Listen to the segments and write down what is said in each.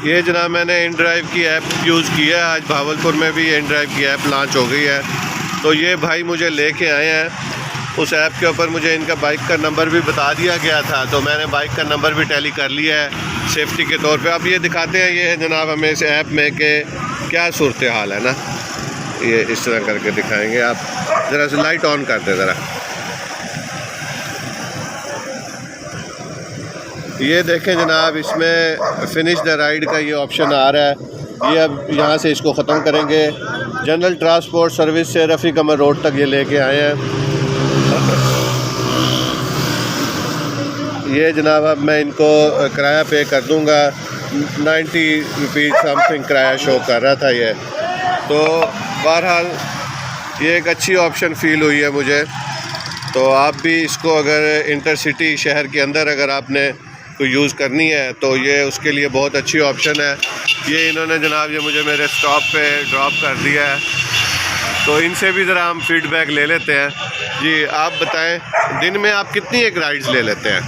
ये जनाब मैंने InDrive की ऐप यूज़ की है। आज भावलपुर में भी InDrive की ऐप लॉन्च हो गई है। तो ये भाई मुझे लेके आए हैं। उस ऐप के ऊपर मुझे इनका बाइक का नंबर भी बता दिया गया था, तो मैंने बाइक का नंबर भी टैली कर लिया है सेफ्टी के तौर पे। अब ये दिखाते हैं ये है जनाब हमें इस ऐप में कि क्या सूरत हाल है ना। ये इस तरह करके दिखाएंगे। आप ज़रा से लाइट ऑन कर दें ज़रा। ये देखें जनाब, इसमें फिनिश द राइड का ये ऑप्शन आ रहा है। ये अब यहाँ से इसको ख़त्म करेंगे। जनरल ट्रांसपोर्ट सर्विस से रफ़ी कमर रोड तक ये लेके आए हैं। ये जनाब अब मैं इनको किराया पे कर दूँगा। 90 रुपीज़ समथिंग किराया शो कर रहा था ये। तो बहरहाल ये एक अच्छी ऑप्शन फ़ील हुई है मुझे। तो आप भी इसको अगर इंटरसिटी शहर के अंदर अगर आपने को यूज़ करनी है तो ये उसके लिए बहुत अच्छी ऑप्शन है। ये इन्होंने जनाब ये मुझे मेरे स्टॉप पे ड्रॉप कर दिया है। तो इनसे भी ज़रा हम फीडबैक ले लेते हैं। जी आप बताएं, दिन में आप कितनी एक राइड्स ले लेते हैं?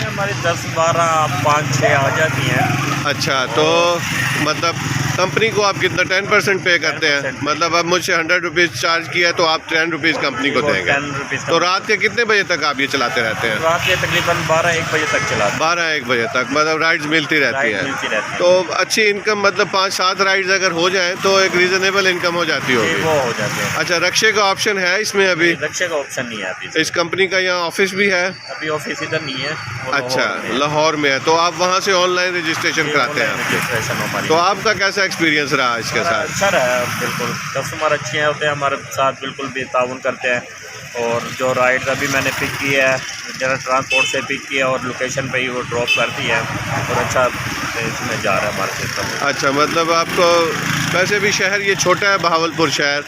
हमारी 10, 12, 5, 6 आ जाती हैं। अच्छा, तो मतलब कंपनी को आप कितना 10% पे करते हैं? मतलब अब मुझसे 100 रुपीज़ चार्ज किया है तो आप 10 रुपीज़ कंपनी को देंगे। 10 रुपीज़। तो रात के कितने बजे तक आप ये चलाते रहते हैं? रात के तकरीबन 12-1 बजे तक चलाते हैं। 12-1 बजे तक मतलब राइड्स मिलती रहती है। तो अच्छी इनकम मतलब 5-7 राइड्स अगर हो जाए तो एक रीज़नेबल इनकम हो जाती होगी। वो हो जाते हैं। अच्छा, रक्शे का ऑप्शन है इसमें? अभी रक्शे का ऑप्शन नहीं है अभी। इस कंपनी का यहाँ ऑफिस भी है? अभी ऑफिस इधर नहीं है। अच्छा, लाहौर में है। तो आप वहाँ से ऑनलाइन रजिस्ट्रेशन कराते हैं? तो आपका कैसा एक्सपीरियंस रहा इसके साथ? अच्छा रहा, बिल्कुल कस्टमर अच्छे होते हैं हमारे साथ, बिल्कुल भी ताउन करते हैं। और जो राइड अभी मैंने पिक किया है जनरल ट्रांसपोर्ट से पिक किया और लोकेशन पे ही वो ड्रॉप कर दी है और अच्छा इसमें जा रहा है हमारे सिस्टम। अच्छा, मतलब आपको वैसे भी शहर ये छोटा है भावलपुर शहर,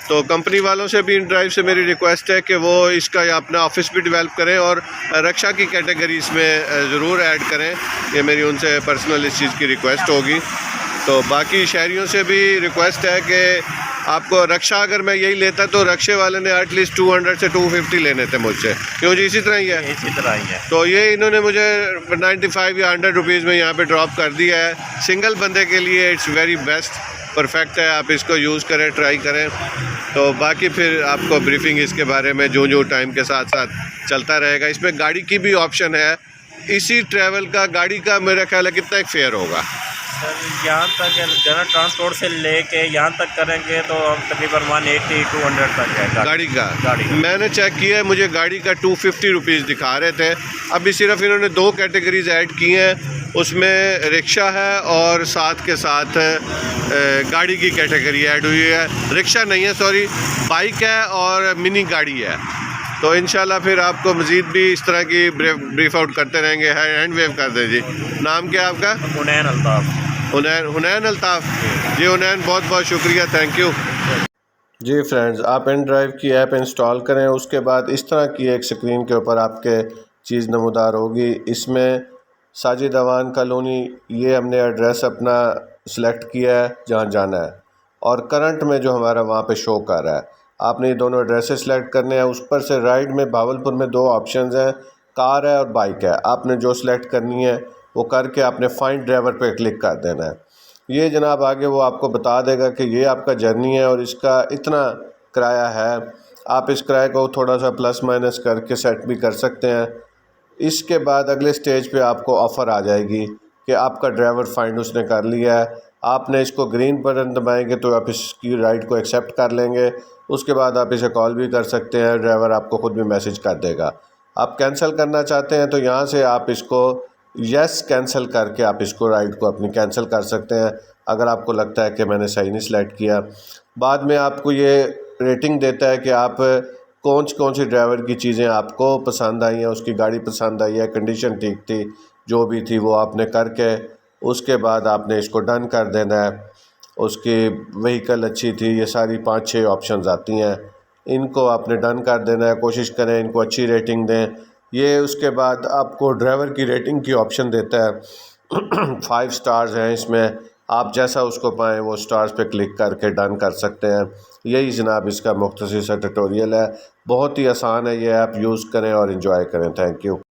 तो कंपनी वालों से भी InDrive से मेरी रिक्वेस्ट है कि वो इसका अपना ऑफिस भी डेवलप करें और रक्षा की कैटेगरी इसमें ज़रूर ऐड करें। ये मेरी उनसे पर्सनल इस चीज़ की रिक्वेस्ट होगी। तो बाकी शहरियों से भी रिक्वेस्ट है कि आपको रक्षा अगर मैं यही लेता तो रक्षे वाले ने एटलीस्ट 200 से 250 लेने थे मुझसे। क्यों जी, इसी तरह ही है? इसी तरह ही है। तो ये इन्होंने मुझे 95 या 100 रुपीज़ में यहाँ पे ड्रॉप कर दिया है। सिंगल बंदे के लिए इट्स वेरी बेस्ट, परफेक्ट है। आप इसको यूज़ करें, ट्राई करें। तो बाकी फिर आपको ब्रीफिंग इसके बारे में जो टाइम के साथ साथ चलता रहेगा। इसमें गाड़ी की भी ऑप्शन है। इसी ट्रैवल का गाड़ी का मेरा ख्याल है कितना एक फेयर होगा? सर यहाँ तक जनरल ट्रांसपोर्ट से लेके यहाँ तक करेंगे तो हम तकरीबन 180-200 तक है गाड़ी का। मैंने चेक किया है, मुझे गाड़ी का 250 रुपीज़ दिखा रहे थे। अभी सिर्फ इन्होंने 2 कैटेगरीज ऐड की हैं, उसमें रिक्शा है और साथ के साथ गाड़ी की कैटेगरी ऐड हुई है। रिक्शा नहीं है, सॉरी, बाइक है और मिनी गाड़ी है। तो इंशाल्लाह फिर आपको मज़ीद भी इस तरह की ब्रीफ आउट करते रहेंगे। हैंड वेव कर दें जी। नाम क्या आपका? हुनैन अल्ताफ़। हुनैन अल्ताफ़ जी। हुनैन, बहुत बहुत शुक्रिया, थैंक यू जी। फ्रेंड्स, आप InDrive की ऐप इंस्टॉल करें, उसके बाद इस तरह की एक स्क्रीन के ऊपर आपके चीज़ नमूदार होगी। इसमें साजिद अवान कॉलोनी ये हमने एड्रेस अपना सिलेक्ट किया है जहाँ जाना है, और करंट में जो हमारा वहाँ पे शो कर रहा है। आपने ये दोनों एड्रेसेस सेलेक्ट करने हैं। उस पर से राइड में भावलपुर में 2 ऑप्शंस हैं, कार है और बाइक है। आपने जो सिलेक्ट करनी है वो करके आपने फाइंड ड्राइवर पे क्लिक कर देना है। ये जनाब आगे वो आपको बता देगा कि ये आपका जर्नी है और इसका इतना किराया है। आप इस किराए को थोड़ा सा प्लस माइनस करके सेट भी कर सकते हैं। इसके बाद अगले स्टेज पे आपको ऑफ़र आ जाएगी कि आपका ड्राइवर फाइंड उसने कर लिया है। आपने इसको ग्रीन बटन दबाएंगे तो आप इसकी राइड को एक्सेप्ट कर लेंगे। उसके बाद आप इसे कॉल भी कर सकते हैं, ड्राइवर आपको ख़ुद भी मैसेज कर देगा। आप कैंसिल करना चाहते हैं तो यहाँ से आप इसको यस कैंसिल करके आप इसको राइड को अपनी कैंसिल कर सकते हैं, अगर आपको लगता है कि मैंने सही नहीं सेलेक्ट किया। बाद में आपको ये रेटिंग देता है कि आप कौन सी ड्राइवर की चीज़ें आपको पसंद आई हैं, उसकी गाड़ी पसंद आई है, कंडीशन ठीक थी, जो भी थी वो आपने करके उसके बाद आपने इसको डन कर देना है। उसकी व्हीकल अच्छी थी, ये सारी 5-6 ऑप्शंस आती हैं, इनको आपने डन कर देना है। कोशिश करें इनको अच्छी रेटिंग दें। ये उसके बाद आपको ड्राइवर की रेटिंग की ऑप्शन देता है। 5 स्टार्स हैं इसमें, आप जैसा उसको पाएँ वो स्टार्स पे क्लिक करके डन कर सकते हैं। यही जनाब इसका मुख्तसर सा ट्यूटोरियल है। बहुत ही आसान है ये, आप यूज़ करें और एंजॉय करें। Thank you.